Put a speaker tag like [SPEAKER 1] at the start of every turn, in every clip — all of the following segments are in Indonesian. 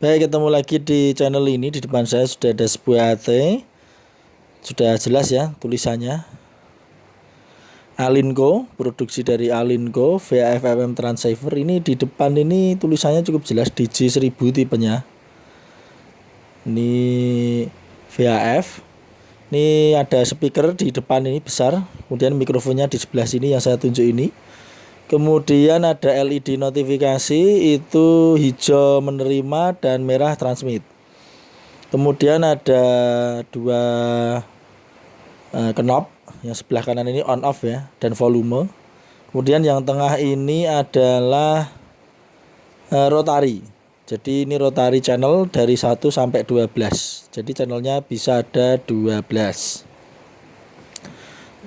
[SPEAKER 1] Baik, ketemu lagi di channel ini. Di depan saya sudah ada sebuah AT. Sudah jelas ya tulisannya. Alinco, produksi dari Alinco, VAF-FM transceiver. Ini di depan ini tulisannya cukup jelas, DJ1000 tipenya. Ini VAF. Ini ada speaker di depan ini besar. Kemudian mikrofonnya di sebelah sini yang saya tunjuk ini. Kemudian ada LED notifikasi, itu hijau menerima dan merah transmit. Kemudian ada dua knob, yang sebelah kanan ini on off ya, dan volume. Kemudian yang tengah ini adalah rotary. Jadi ini rotary channel dari 1 sampai 12. Jadi channelnya bisa ada 12.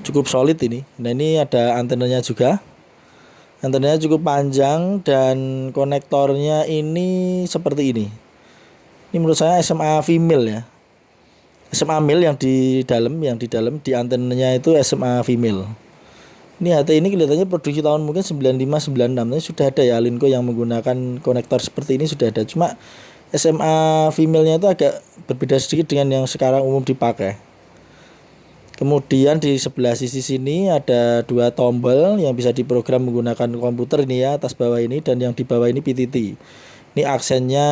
[SPEAKER 1] Cukup solid ini. Nah, ini ada antenanya juga. Antenanya cukup panjang dan konektornya ini seperti ini. Ini menurut saya SMA female ya. SMA male yang di dalam di antenanya itu SMA female. Ini HT ini kelihatannya produksi tahun mungkin 95 96. Ini sudah ada ya Alinco yang menggunakan konektor seperti ini sudah ada. Cuma SMA female-nya itu agak berbeda sedikit dengan yang sekarang umum dipakai. Kemudian di sebelah sisi sini ada dua tombol yang bisa diprogram menggunakan komputer ini ya, atas bawah ini, dan yang di bawah ini PTT. Ini aksennya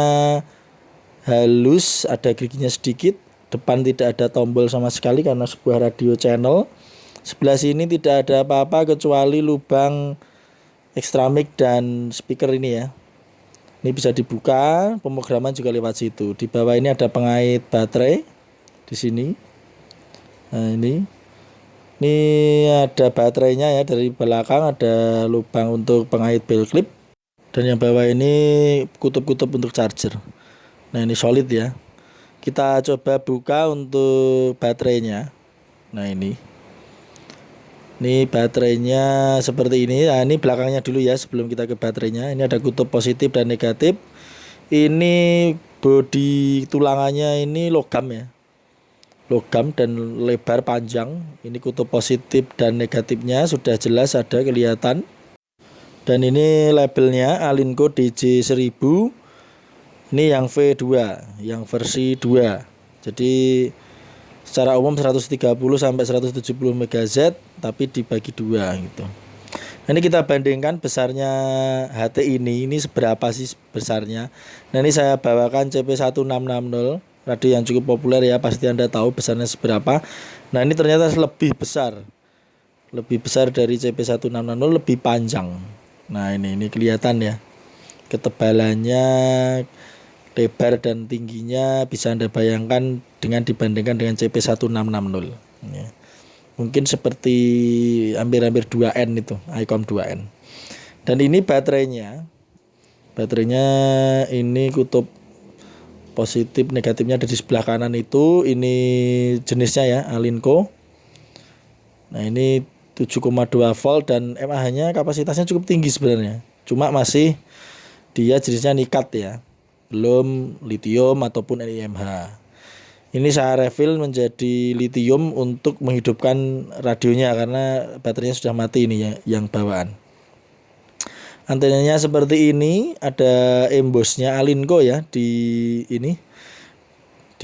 [SPEAKER 1] halus, ada giginya sedikit. Depan tidak ada tombol sama sekali karena sebuah radio channel. Sebelah sini tidak ada apa-apa kecuali lubang extra mic dan speaker ini ya. Ini bisa dibuka, pemrograman juga lewat situ. Di bawah ini ada pengait baterai di sini. Nah, ini ada baterainya ya, dari belakang ada lubang untuk pengait bell clip, dan yang bawah ini kutub-kutub untuk charger. Nah, ini solid ya. Kita coba buka untuk baterainya. Nah, ini baterainya seperti ini. Nah, ini belakangnya dulu ya sebelum kita ke baterainya. Ini ada kutub positif dan negatif. Ini bodi tulangannya ini logam ya, logam dan lebar panjang. Ini kutub positif dan negatifnya sudah jelas ada kelihatan. Dan ini labelnya Alinco DJ1000. Ini yang V2, yang versi 2. Jadi secara umum 130 sampai 170 MHz tapi dibagi 2 gitu. Nah, ini kita bandingkan besarnya HT ini seberapa sih besarnya. Nah, ini saya bawakan CP1660, radio yang cukup populer ya, pasti Anda tahu besarnya seberapa. Nah, ini ternyata lebih besar dari CP1660, lebih panjang. Nah, ini kelihatan ya, ketebalannya, lebar dan tingginya bisa Anda bayangkan dengan dibandingkan dengan CP1660 ya. Mungkin seperti hampir 2N itu, ICOM 2N. Dan ini baterainya ini kutub positif negatifnya ada di sebelah kanan itu. Ini jenisnya ya Alinco. Nah, ini 7,2 volt dan mAh-nya kapasitasnya cukup tinggi sebenarnya. Cuma masih dia jenisnya nikat ya, belum lithium ataupun NiMH. Ini saya refill menjadi lithium untuk menghidupkan radionya karena baterainya sudah mati ini ya, yang bawaan. Antenanya seperti ini, ada embossnya Alinco ya di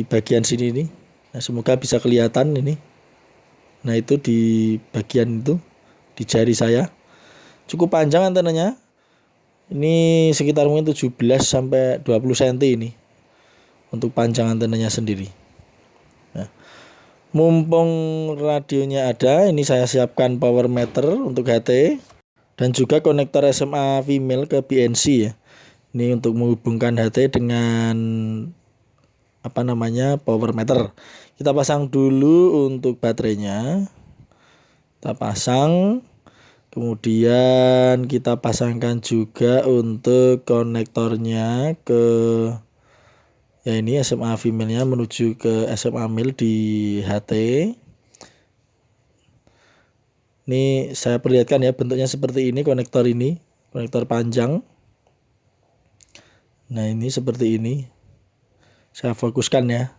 [SPEAKER 1] bagian sini ini. Nah, semoga bisa kelihatan ini. Nah, itu di bagian itu di jari saya. Cukup panjang antenanya. Ini sekitar mungkin 17 sampai 20 cm ini untuk panjang antenanya sendiri. Nah, mumpung radionya ada, ini saya siapkan power meter untuk HT dan juga konektor SMA female ke BNC ya. Ini untuk menghubungkan HT dengan power meter. Kita pasang dulu untuk baterainya. Kita pasang. Kemudian kita pasangkan juga untuk konektornya ke ya, ini SMA female-nya menuju ke SMA male di HT. Ini saya perlihatkan ya, bentuknya seperti ini konektor panjang. Nah, ini seperti ini. Saya fokuskan ya.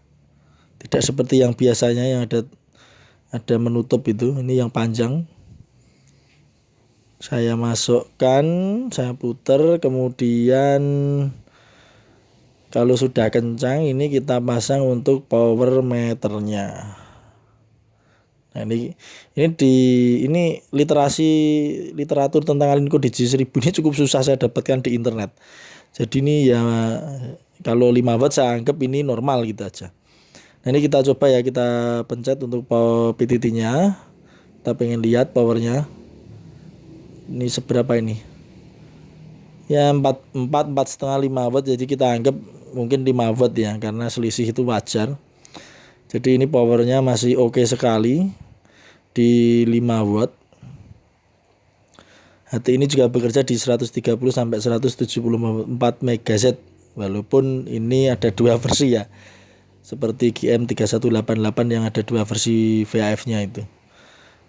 [SPEAKER 1] Tidak seperti yang biasanya yang ada menutup itu. Ini yang panjang. Saya masukkan, saya putar, kemudian Kalau sudah kencang ini kita pasang untuk power meternya. Nah ini literatur tentang Alinco DJ1000 ini cukup susah saya dapatkan di internet. Jadi ini ya kalau 5 watt saya anggap ini normal gitu aja. Nah ini kita coba ya, kita pencet untuk power PTT-nya. Kita pengen lihat powernya. Ini seberapa ini? Ya 4,5 watt, jadi kita anggap mungkin 5 watt ya, karena selisih itu wajar. Jadi ini powernya masih oke sekali di 5 watt. HT ini juga bekerja di 130 sampai 174 MHz, walaupun ini ada dua versi ya, seperti GM3188 yang ada dua versi VHF-nya itu.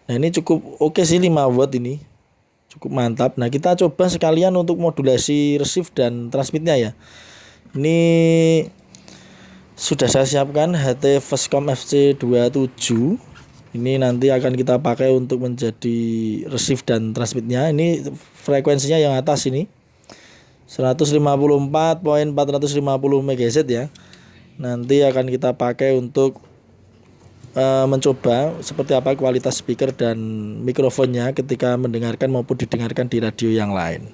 [SPEAKER 1] Nah ini cukup oke sih 5 watt ini, cukup mantap. Nah kita coba sekalian untuk modulasi receive dan transmitnya ya. Ini sudah saya siapkan HT Voscom FC27. Ini nanti akan kita pakai untuk menjadi receive dan transmitnya. Ini frekuensinya yang atas ini 154.450 MHz ya. Nanti akan kita pakai untuk mencoba seperti apa kualitas speaker dan mikrofonnya ketika mendengarkan maupun didengarkan di radio yang lain.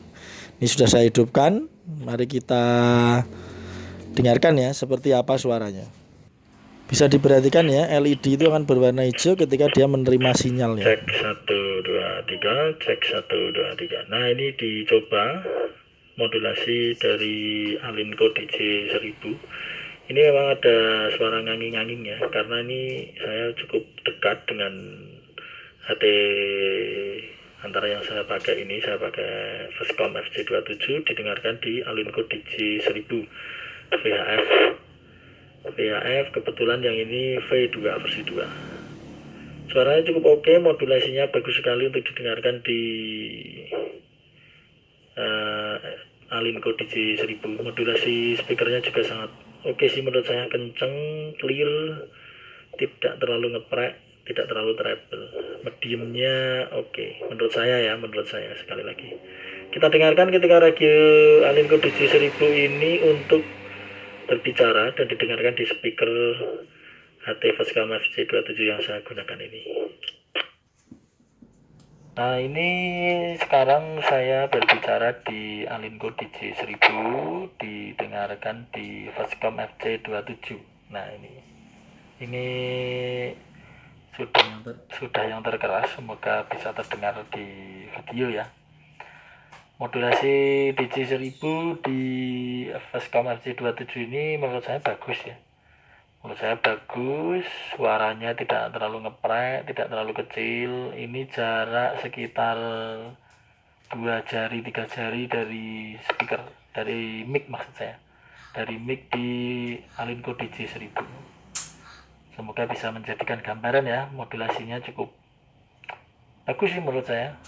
[SPEAKER 1] Ini sudah saya hidupkan. Mari kita dengarkan ya seperti apa suaranya. Bisa diperhatikan ya, LED itu akan berwarna hijau ketika dia menerima sinyal ya.
[SPEAKER 2] Cek 1 2 3, cek 1 2 3. Nah, ini dicoba modulasi dari Alinco DJ1000. Ini memang ada suara nganging-nganging ya, karena ini saya cukup dekat dengan HT antara yang saya pakai ini. Saya pakai Voscom FC27, didengarkan di Alinco DJ1000 VHF, kebetulan yang ini V2 versi 2. Suaranya cukup oke, modulasinya bagus sekali untuk didengarkan di Alinco DJ1000. Modulasi speakernya juga sangat oke sih menurut saya, kenceng, clear, tidak terlalu ngeprek, tidak terlalu treble. Mediumnya oke menurut saya ya, sekali lagi. Kita dengarkan ketika radio Alinco DJ1000 ini untuk berbicara dan didengarkan di speaker HT Voscom FC27 yang saya gunakan ini. Nah ini sekarang saya berbicara di Alinco DJ1000, didengarkan di Voscom FC27. Nah ini sudah yang terkeras, semoga bisa terdengar di video ya. Modulasi DJ1000 di Voscom FC27 ini menurut saya bagus ya. Menurut saya bagus, suaranya tidak terlalu ngeprek, tidak terlalu kecil. Ini jarak sekitar 2 jari 3 jari dari speaker, dari mic maksud saya. Dari mic di Alinco DJ1000. Semoga bisa menjadikan gambaran ya, modulasinya cukup bagus sih menurut saya,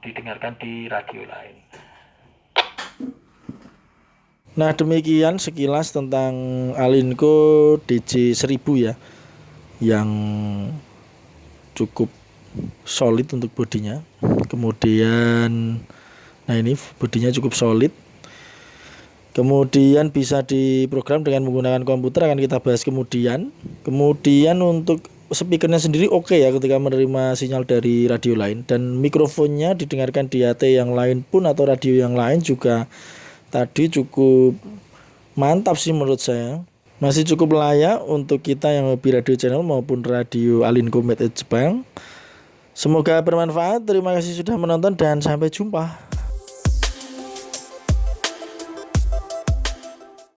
[SPEAKER 2] didengarkan di radio lain.
[SPEAKER 1] Nah demikian sekilas tentang Alinco DJ1000 ya, yang cukup solid untuk bodinya. Kemudian nah ini bodinya cukup solid, kemudian bisa diprogram dengan menggunakan komputer, akan kita bahas kemudian untuk speakernya sendiri oke ya ketika menerima sinyal dari radio lain, dan mikrofonnya didengarkan di HT yang lain pun atau radio yang lain juga tadi cukup mantap sih menurut saya. Masih cukup layak untuk kita yang hobi radio channel maupun radio Alinco Made in Japan. Semoga bermanfaat. Terima kasih sudah menonton dan sampai jumpa.